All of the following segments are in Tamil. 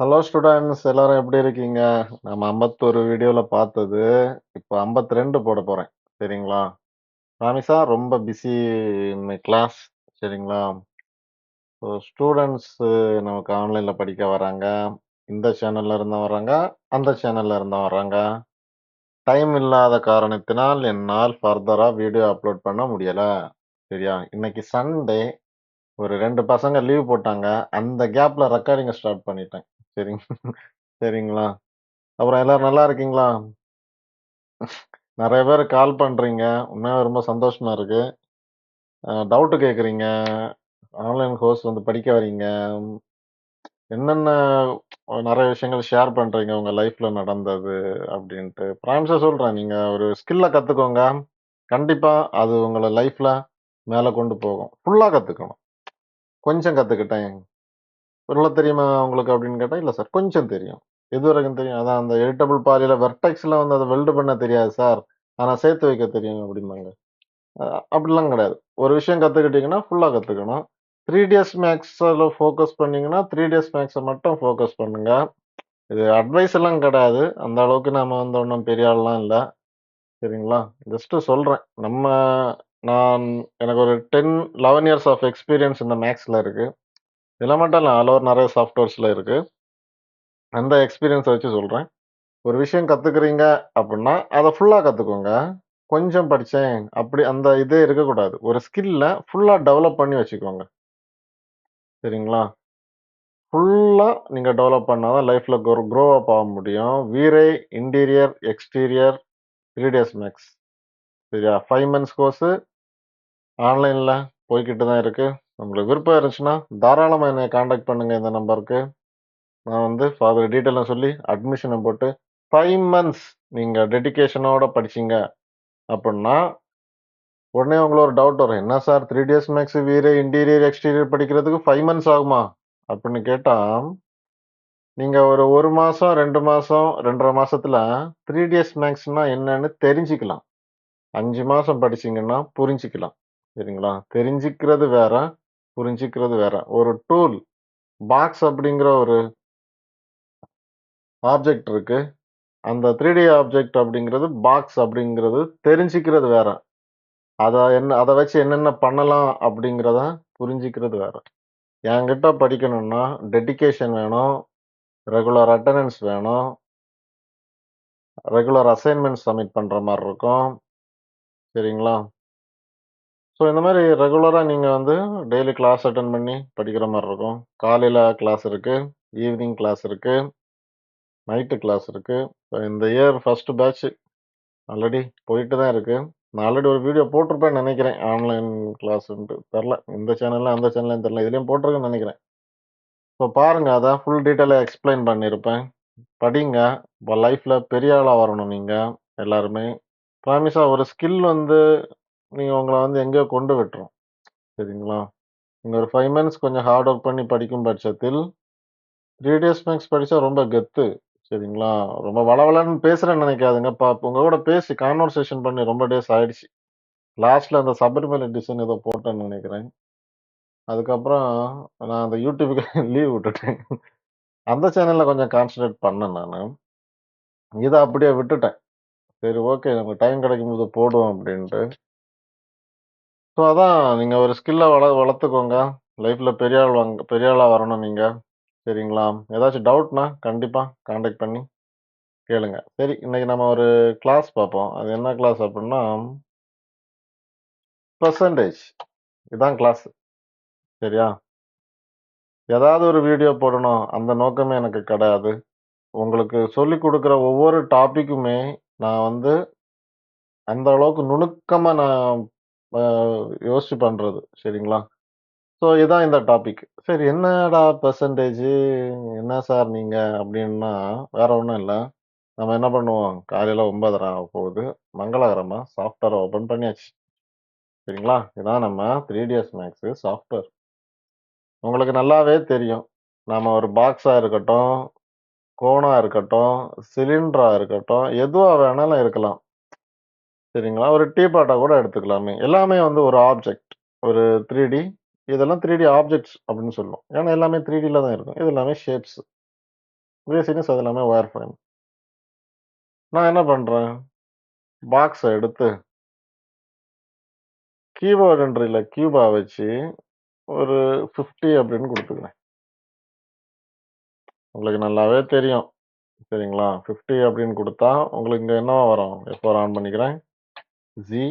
ஹலோ ஸ்டூடெண்ட்ஸ் எல்லாரும் எப்படி இருக்கீங்க? நம்ம 51 வீடியோல பார்த்தது, இப்போ 52 போட போறேன். சரிங்களா? ராமிசா ரொம்ப பிஸி இன் மை கிளாஸ். சரிங்களா? ஸோ ஸ்டூடெண்ட்ஸ் நமக்கு ஆன்லைன்ல படிக்க வராங்க. இந்த சேனல்ல இருந்தும் வராங்க, அந்த சேனல்ல இருந்தும் வராங்க. டைம் இல்லாத காரணத்தினால் என்னால் ஃபர்தரா வீடியோ அப்லோட் பண்ண முடியல. சரியா? இன்னைக்கு சண்டே ஒரு 2 பசங்க லீவ் போட்டாங்க. அந்த கேப்ல ரெக்கார்டிங்க ஸ்டார்ட் பண்ணிட்டேன். சரிங்க சரிங்களா? அப்புறம் எல்லாரும் நல்லா இருக்கீங்களா? நெறைய பேர் கால் பண்றீங்க. உண்மையாவே ரொம்ப சந்தோஷமா இருக்கு. டவுட் கேட்குறீங்க. ஆன்லைன் கோர்ஸ் வந்து படிக்க வர்றீங்க. என்னென்ன நெறைய விஷயங்கள் ஷேர் பண்றீங்க உங்க லைஃப்ல நடந்தது அப்டின்ட்டு. பிராமிஸா சொல்றேன். நீங்க ஒரு ஸ்கில்ல கத்துக்கோங்க. கண்டிப்பா அது உங்கள லைஃப்ல மேல கொண்டு போகும். ஃபுல்லா கத்துக்கணும். கொஞ்சம் கத்துக்கிட்டேன். ஃபுல்லா தெரியுமா உங்களுக்கு அப்டின்னு கேட்டா, இல்ல சார் கொஞ்சம் தெரியும். எதுவரைக்கும் தெரியும்? அதான் அந்த எடிட்டபிள் பாலில வெர்டெக்ஸ்ல வந்து அத வெல்ட் பண்ண தெரியாது சார். ஆனா சேர்த்து வைக்க தெரியும் அப்டிம்பாங்க. அப்படிலாம் கிடையாது. ஒரு விஷயம் கத்துக்கிட்டீங்கன்னா, ஃபுல்லா கத்துக்கணும். 3ds மேக்ஸ்ல ஃபோக்கஸ் பண்ணீங்கன்னா, 3ds மேக்ஸ மட்டும் ஃபோக்கஸ் பண்ணுங்க. இது அட்வைஸ் எல்லாம் கிடையாது. அந்த அளவுக்கு நாம வந்து ஒண்ணும் பெரிய ஆள்லாம் இல்ல. சரிங்களா? ஜஸ்ட் சொல்றேன். நான் எனக்கு ஒரு 10, 11 இயர்ஸ் ஆஃப் எக்ஸ்பீரியன்ஸ் இந்த மேக்ஸ்ல இருக்கு. இதுல மட்டும் இல்ல, ஆல் ஓவர் நெறைய சாஃப்ட்வேர்ஸ்ல இருக்கு. அந்த எக்ஸ்பீரியன்ஸ வச்சு சொல்றேன். ஒரு விஷயம் கத்துக்கிறீங்க அப்படின்னா, அத ஃபுல்லா கத்துக்கோங்க. கொஞ்சம் படிச்சேன், அப்படி அந்த இதே இருக்கக்கூடாது. ஒரு ஸ்கில்ல ஃபுல்லா டெவலப் பண்ணி வச்சுக்கோங்க. சரிங்களா? ஃபுல்லா நீங்க டெவலப் பண்ணா தான் லைஃப்ல க்ரோ அப் ஆக முடியும். வீரை, இன்டீரியர், எக்ஸ்டீரியர், 3ds மேக்ஸ். சரியா? 5 மந்த்ஸ் கோர்ஸு ஆன்லைன்ல போய்க்கிட்டு தான் இருக்கு. உங்களுக்கு விருப்பம் இருந்துச்சுன்னா, தாராளமா என்னைய கான்டாக்ட் பண்ணுங்க இந்த நம்பருக்கு. நான் வந்து ஃபாதர் டீட்டெயிலா சொல்லி அட்மிஷன போட்டு 5 மந்த்ஸ் நீங்க டெடிகேஷனோட படிச்சீங்க அப்புட்ன்னா, உடனே உங்களுக்கு ஒரு டவுட் வரும். என்ன sir 3ds max, vray, interior, exterior படிக்கிறதுக்கு 5 மந்த்ஸ் ஆகுமா? அப்படின்னு கேட்டா, நீங்க ஒரு 1 மாசம், 2 மாசம், 2 1/2 மாசத்துல 3ds மேக்ஸ்னா என்னன்னு தெரிஞ்சுக்கலாம். 5 மாசம் படிச்சீங்கன்னா புரிஞ்சுக்கலாம். சரிங்களா? தெரிஞ்சுக்கிறது வேற, புரிஞ்சுக்கிறது வேற. ஒரு டூல், பாக்ஸ் அப்படிங்கிற ஒரு ஆப்ஜெக்ட் இருக்கு. அந்த 3D ஆப்ஜெக்ட் அப்படிங்கிறது, பாக்ஸ் அப்படிங்கிறது தெரிஞ்சுக்கிறது வேற. அத வச்சு என்னென்ன பண்ணலாம் அப்படிங்கிறத புரிஞ்சுக்கிறது வேற. என்கிட்ட படிக்கணும்னா டெடிகேஷன் வேணும், ரெகுலர் அட்டெண்டன்ஸ் வேணும், ரெகுலர் அசைன்மென்ட் சப்மிட் பண்ற மாரி இருக்கும். சரிங்களா? ஸோ இந்த மாரி ரெகுலரா நீங்க வந்து டெய்லி கிளாஸ் அட்டெண்ட் பண்ணி படிக்கிற மாரி இருக்கும். காலையில கிளாஸ் இருக்கு, ஈவினிங் கிளாஸ் இருக்கு, நைட்டு கிளாஸ் இருக்கு. இந்த இயர் ஃபர்ஸ்ட் பேட்ச் ஆல்ரெடி போயிட்டு தான் இருக்கு. நான் ஆல்ரெடி ஒரு வீடியோ போட்டிருப்பேன்னு நெனைக்கிறேன். ஆன்லைன் கிளாஸ்ன்ட்டு. தெர்ல. இந்த சேனல்ல, அந்த சேனல்லயும் தெர்ல. இதுலயும் போட்டிருக்கேன்னு நெனைக்கிறேன். ஸோ பாருங்க. அதான் ஃபுல் டீட்டெயிலா எக்ஸ்ப்ளைன் பண்ணியிருப்பேன். படிங்க. உங்க லைஃப்ல பெரிய ஆளா வரணும் நீங்க எல்லாருமே. ப்ராமிஸா ஒரு ஸ்கில் வந்து நீங்க உங்கள வந்து எங்கேயோ கொண்டு விட்டுரும். சரிங்களா? நீங்க ஒரு 5 மந்த்ஸ் கொஞ்சம் ஹார்ட் ஒர்க் பண்ணி படிக்கும் பட்சத்தில் 3 மேக்ஸ் படிச்சா ரொம்ப கெத்து. சரிங்களா? ரொம்ப வளவளன்னு பேசுறேன்னு நெனைக்காதீங்க. உங்க கூட பேசி கான்வர்சேஷன் பண்ணி ரொம்ப டேஸ் ஆயிடுச்சு. லாஸ்ட்ல அந்த சபரிமலை டிசைன் ஏதோ போட்டேன்னு நெனைக்கிறேன். அதுக்கப்புறம் நான் அந்த யூடியூப்க்கு லீவ் விட்டுட்டேன். அந்த சேனல்ல கொஞ்சம் கான்சன்ட்ரேட் பண்ணேன் நானு. இத அப்படியே விட்டுட்டேன். சரி ஓகே நமக்கு டைம் கிடைக்கும்போது போடுவோம் அப்படின்ட்டு. ஸோ அதான் நீங்க ஒரு ஸ்கில்ல வளர்த்துக்கோங்க. லைஃப்ல பெரிய ஆளா வரணும் நீங்க. சரிங்களா? ஏதாச்சும் டவுட்னா கண்டிப்பா கான்டாக்ட் பண்ணி கேளுங்க. சரி இன்னைக்கு நம்ம ஒரு கிளாஸ் பார்ப்போம். அது என்ன கிளாஸ் அப்படின்னா, பெர்சன்டேஜ் இதான் கிளாஸ். சரியா? ஏதாவது ஒரு வீடியோ போடணும். அந்த நோக்கமே எனக்கு கிடையாது. உங்களுக்கு சொல்லிக் குடுக்குற ஒவ்வொரு டாபிக்குமே நான் வந்து அந்த அளவுக்கு நுணுக்கமா நான் அ யோசிச்சு பண்றது. சரிங்களா? ஸோ இதான் இந்த டாபிக். சரி என்னடா பெர்சன்டேஜு என்ன சார் நீங்க அப்டின்னா, வேற ஒண்ணும் இல்ல. நம்ம என்ன பண்ணுவோம், காலையில 9:30 ஆகப்போகுது. மங்களகரமா சாஃப்ட்வேர ஓப்பன் பண்ணியாச்சு. சரிங்களா? இதான் நம்ம 3ds மேக்ஸு சாஃப்ட்வேர். உங்களுக்கு நல்லாவே தெரியும். நாம ஒரு பாக்ஸா இருக்கட்டும், கோனா இருக்கட்டும், சிலிண்டரா இருக்கட்டும், எதுவா வேணாலும் இருக்கலாம். சரிங்களா? ஒரு டீ பாட்டா கூட எடுத்துக்கலாமே. எல்லாமே வந்து ஒரு ஆப்ஜெக்ட். ஒரு 3டி இதெல்லாம் 3டி ஆப்ஜெக்ட்ஸ் அப்படின்னு சொல்லுவோம். ஏன்னா எல்லாமே 3டில தான் இருக்கும். இது எல்லாமே ஷேப்ஸ். ரீசீனியஸ் அது எல்லாமே ஒயர் ஃப்ரேம். நான் என்ன பண்றேன், பாக்ஸ எடுத்து கீபோர்ட் என்ட்ரில கியூபா வச்சு ஒரு 50 அப்படின்னு குடுத்துக்கிறேன். உங்களுக்கு நல்லாவே தெரியும். சரிங்களா? 50 அப்படின்னு குடுத்தா, உங்களுக்கு இங்க என்னவா வரும்? F4 ஆன் பண்ணிக்கிறேன். ஜி.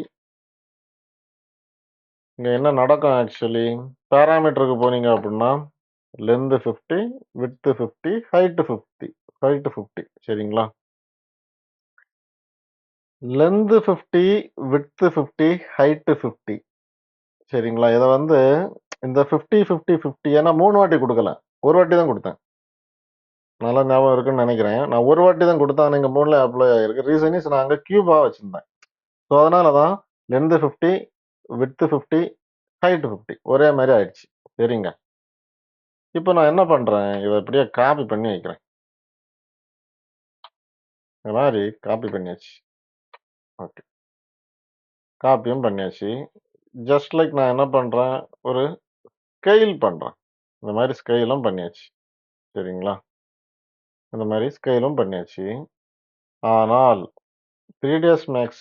இங்க என்ன நடக்கும் ஆக்சுவலி? பாராமீட்டருக்கு போனீங்க அப்படின்னா, லென்த் 50, விட்த் 50, ஹைட் 50. ஹைட் 50 சரிங்களா? லென்த் 50, விட்த் 50, ஹைட் 50 சரிங்களா? இத வந்து இந்த 50, 50, 50 ஏன்னா 3 வாட்டி குடுக்கல. 1 வாட்டி தான் குடுத்தேன். நல்லா ஞாபகம் இருக்குன்னு நெனைக்கிறேன். நான் 1 வாட்டி தான் குடுத்தேன். ஆனா இங்க 3ல அப்ளை ஆயிருக்கு. ரீசன் இஸ் நான் அங்க கியூபா வச்சிருந்தேன். ஸோ அதனால தான் லென்த் 50, விட்த் 50, ஹைட் 50 ஒரே மாரி ஆயிடுச்சு. சரிங்க. இப்ப நான் என்ன பண்றேன், இத அப்படியே காப்பி பண்ணி வைக்கிறேன். இந்த மாரி காப்பி பண்ணியாச்சு. ஓகே. காப்பியும் பண்ணியாச்சு. ஜஸ்ட் லைக் நான் என்ன பண்றேன், ஒரு ஸ்கெயில் பண்றேன். இந்த மாரி ஸ்கெயிலும் பண்ணியாச்சு. சரிங்களா? இந்த மாரி ஸ்கெயிலும் பண்ணியாச்சு. ஆனால் 3ds Max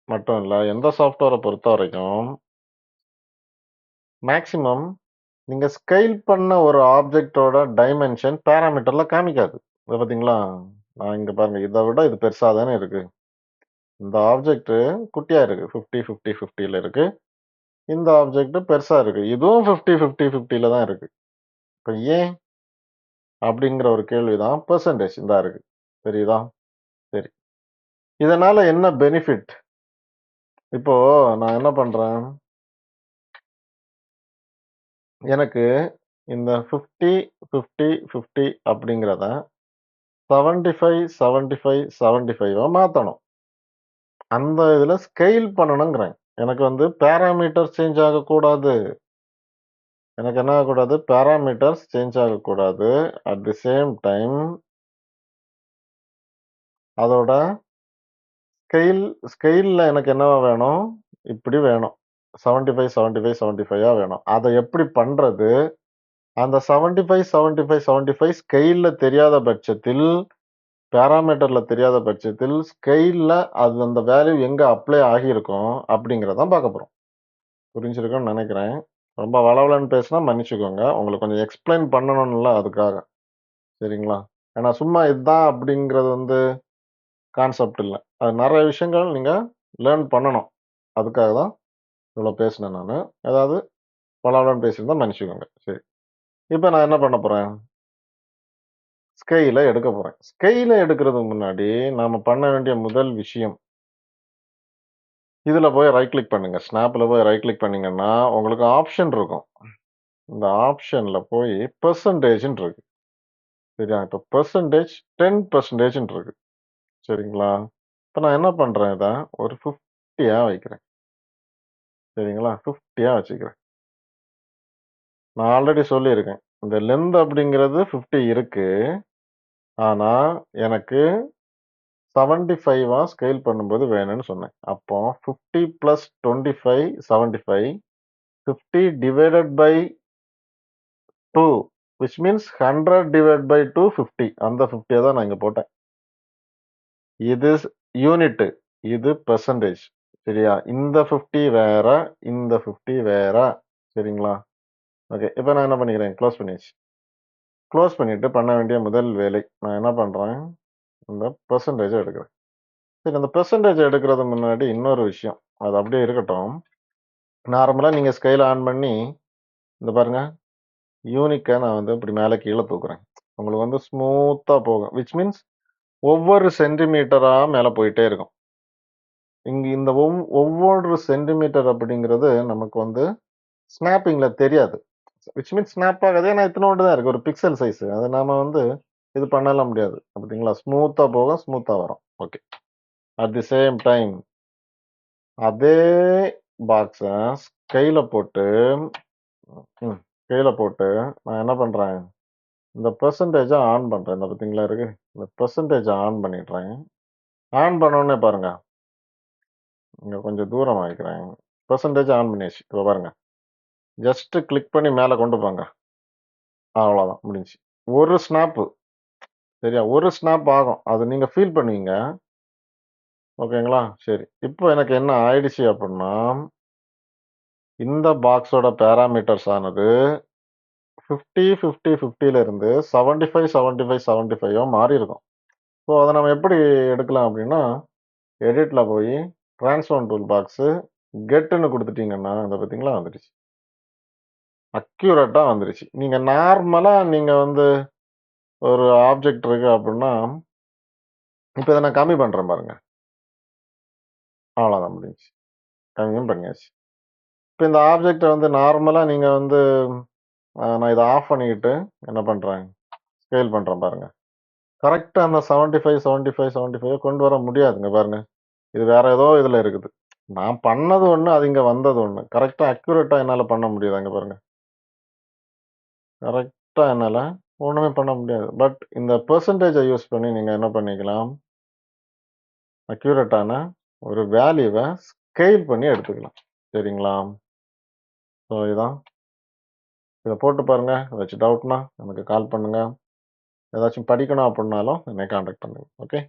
மட்டும் இல்ல, எந்த சாஃப்ட்வேர பொறுத்தவரைக்கும், மேக்ஸிமம் நீங்க ஸ்கெயில் பண்ண ஒரு ஆப்ஜெக்ட்டோட டைமென்ஷன் பாராமீட்டர்ல காமிக்காது. இத பார்த்தீங்களா? நான் இங்க பாருங்க. இத விட இது பெருசா தானே இருக்கு. இந்த ஆப்ஜெக்ட் குட்டியா இருக்கு. 50, 50, 50ல இருக்கு. இந்த ஆப்ஜெக்ட் பெருசா இருக்கு. இதுவும் 50, 50, 50ல தான் இருக்கு. இப்ப ஏன்? அப்படிங்கிற ஒரு கேள்வி தான் பெர்சன்டேஜ் இந்தா இருக்கு. தெரியுதா? சரி. இதனால என்ன பெனிஃபிட்? இப்போ நான் என்ன பண்றேன், எனக்கு இந்த 50, 50, 50 அப்படிங்கிறத 75, 75, 75 மாத்தணும். அந்த இதுல ஸ்கெயில் பண்ணணுங்கிறேன். எனக்கு வந்து பாராமீட்டர்ஸ் சேஞ்ச் ஆகக்கூடாது. எனக்கு என்ன ஆகக்கூடாது? பாராமீட்டர்ஸ் சேஞ்ச் ஆகக்கூடாது. அட் தி சேம் டைம் அதோட ஸ்கெயில் ஸ்கெயில்ல எனக்கு என்னவா வேணும்? இப்படி வேணும். 75, 75, 75ஆ வேணும். அத எப்படி பண்றது? அந்த 75, 75, 75 ஸ்கெயில்ல தெரியாத பட்சத்தில், பாராமீட்டர்ல தெரியாத பட்சத்தில், ஸ்கெயில்ல அது அந்த வேல்யூ எங்க அப்ளை ஆகியிருக்கும்? அப்படிங்கிறத தான் பார்க்க போறோம். புரிஞ்சிருக்கும்னு நெனைக்கிறேன். ரொம்ப வளவளன்னு பேசினா மன்னிச்சுக்கோங்க. உங்களுக்கு கொஞ்சம் எக்ஸ்ப்ளைன் பண்ணணும்ல அதுக்காக. சரிங்களா? ஏன்னா சும்மா இதான் அப்படிங்கிறது வந்து கான்செப்ட் இல்ல. அது நெறைய விஷயங்கள் நீங்க லேர்ன் பண்ணணும். அதுக்காக தான் இவ்வளோ பேசினேன் நானு. ஏதாவது வளவளன்னு பேசியிருந்தா மன்னிச்சுக்கோங்க. சரி. இப்ப நான் என்ன பண்ண போறேன்? ஸ்கெயில எடுக்க போறேன். ஸ்கெயில எடுக்கிறதுக்கு முன்னாடி நாம பண்ண வேண்டிய முதல் விஷயம், இதுல போய் ரைட் கிளிக் பண்ணுங்க. ஸ்னாப்ல போய் ரைட் கிளிக் பண்ணீங்கன்னா, உங்களுக்கு ஆப்ஷன் இருக்கும். இந்த ஆப்ஷன்ல போய் பெர்சன்டேஜ்ன்னு இருக்கு. சரியா? இப்ப பெர்சன்டேஜ் 10% இருக்கு. சரிங்களா? இப்ப நான் என்ன பண்றேன் இத ஒரு 50யா வைக்கிறேன். சரிங்களா? 50யா வச்சுக்கிறேன். நான் ஆல்ரெடி சொல்லியிருக்கேன். இந்த லென்த் அப்படிங்கிறது 50 இருக்கு. ஆனா, எனக்கு 75ஆ ஸ்கேல் பண்ணும்போது வேணும்னு சொன்னேன். அப்போ 50 + 25 75 50 divided by 2 which means 100 divide by 2 50 அந்த 50ய தான் நான் இங்க போட்டேன். இது யூனிட். இது பெர்சன்டேஜ். சரியா? இந்த 50 வேற, இந்த 50 வேற. சரிங்களா? ஓகே. இப்ப நான் என்ன பண்ணிக்கிறேன், குளோஸ் பண்ணியாச்சு. குளோஸ் பண்ணிட்டு பண்ண வேண்டிய முதல் வேலை, நான் என்ன பண்றேன், இந்த பெர்சன்டேஜ எடுக்கிறேன். சரி அந்த பெர்சன்டேஜ் எடுக்கிறது முன்னாடி இன்னொரு விஷயம். அது அப்படியே இருக்கட்டும். நார்மலா நீங்க ஸ்கேல் ஆன் பண்ணி, இந்த பாருங்க, யூனிக்க நான் வந்து இப்படி மேல கீழ தூக்குறேன். உங்களுக்கு வந்து ஸ்மூத்தா போகும். விச் மீன்ஸ் ஒவ்வொரு சென்டிமீட்டரா மேல போயிட்டே இருக்கும். இங்க இந்த ஒவ்வொரு சென்டிமீட்டர் அப்படிங்கிறது நமக்கு வந்து ஸ்னாப்பிங்ல தெரியாது. விச் மீன்ஸ் ஸ்னாப் ஆகாது. ஏன்னா இத்துணூண்டு தான் இருக்கு. ஒரு பிக்சல் சைஸ். அத நாம வந்து இது பண்ணலாம் முடியாது. பார்த்தீங்களா? ஸ்மூத்தா போகும், ஸ்மூத்தா வரும். Okay. At the same time அதே பாக்ஸ ஸ்கேல்ல போட்டு ஸ்கேல்ல போட்டு நான் என்ன பண்றேன், இந்த பெர்சன்டேஜ ஆன் பண்றேன். இந்த பார்த்தீங்களா இருக்கு. இந்த பெர்சன்டேஜ ஆன் பண்ணிடுறேன். ஆன் பண்ணோனே பாருங்க, இங்க கொஞ்சம் தூரம் ஆயிக்கிறேன். பெர்சன்டேஜ் ஆன் பண்ணியாச்சு. இப்ப பாருங்க. ஜஸ்ட் கிளிக் பண்ணி மேல கொண்டு போங்க. அவ்வளோதான் முடிஞ்சுச்சு. ஒரு ஸ்னாப்பு. சரியா? ஒரு ஸ்னாப் ஆகும். அது நீங்க ஃபீல் பண்ணுவீங்க. ஓகேங்களா? சரி. இப்போ எனக்கு என்ன ஆயிடுச்சு அப்புட்ன்னா, இந்த பாக்ஸோட பாராமீட்டர்ஸ் ஆனது 50, 50, 50ல இருந்து 75, 75, 75 மாறியிருக்கும். ஸோ, அத நம்ம எப்படி எடுக்கலாம் அப்டின்னா, எடிட்ல போயி ட்ரான்ஸ்ஃபார்ம் டூல் பாக்ஸு கெட்டுன்னு குடுத்துட்டீங்கன்னா, இத பார்த்தீங்களா வந்துருச்சு. அக்யூரேட்டா வந்துருச்சு. நீங்க நார்மலா நீங்க வந்து ஒரு ஆப்ஜெக்ட் இருக்கு அப்டின்னா, இப்ப இத நான் கம்மி பண்றேன் பாருங்க. அவ்வளோதான் முடிஞ்சுச்சு. கம்மியும் பண்ணியாச்சு. இப்ப இந்த ஆப்ஜெக்ட்ட வந்து நார்மலா நீங்க வந்து நான் இத ஆஃப் பண்ணிக்கிட்டு என்ன பண்றேன், ஸ்கேல் பண்றேன் பாருங்க. கரெக்ட்டா அந்த 75, 75, 75 கொண்டு வர முடியாதுங்க பாருங்க. இது வேற ஏதோ இதுல இருக்குது. நான் பண்ணது ஒண்ணு, அது இங்க வந்தது ஒண்ணு. கரெக்ட்டா அக்யூரேட்டா என்னால பண்ண முடியுதா இங்க பாருங்க. கரெக்ட்டா என்னால ஒண்ணுமே பண்ண முடியாது. பட் இந்த பெர்சன்டேஜ யூஸ் பண்ணி நீங்க என்ன பண்ணிக்கலாம், அக்யூரேட்டான ஒரு வேல்யூவ ஸ்கேல் பண்ணி எடுத்துக்கலாம். சரிங்களா? ஸோ இதான். இத போட்டு பாருங்க. ஏதாச்சும் டவுட்னா எனக்கு கால் பண்ணுங்க. ஏதாச்சும் படிக்கணும் அப்டின்னாலும் என்னை கான்டாக்ட் பண்ணுங்க. ஓகே.